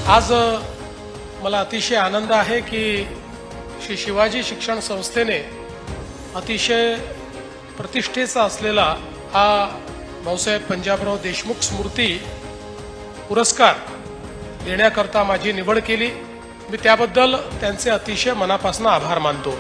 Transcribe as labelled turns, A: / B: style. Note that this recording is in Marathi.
A: आज मला अतिशय आनंद आहे की श्री शिवाजी शिक्षण संस्थेने अतिशय प्रतिष्ठेचा असलेला हा भाऊसाहेब पंजाबराव देशमुख स्मृती पुरस्कार देण्याकरता माझी निवड केली। मी त्याबद्दल त्यांचे अतिशय मनापासून आभार मानतो।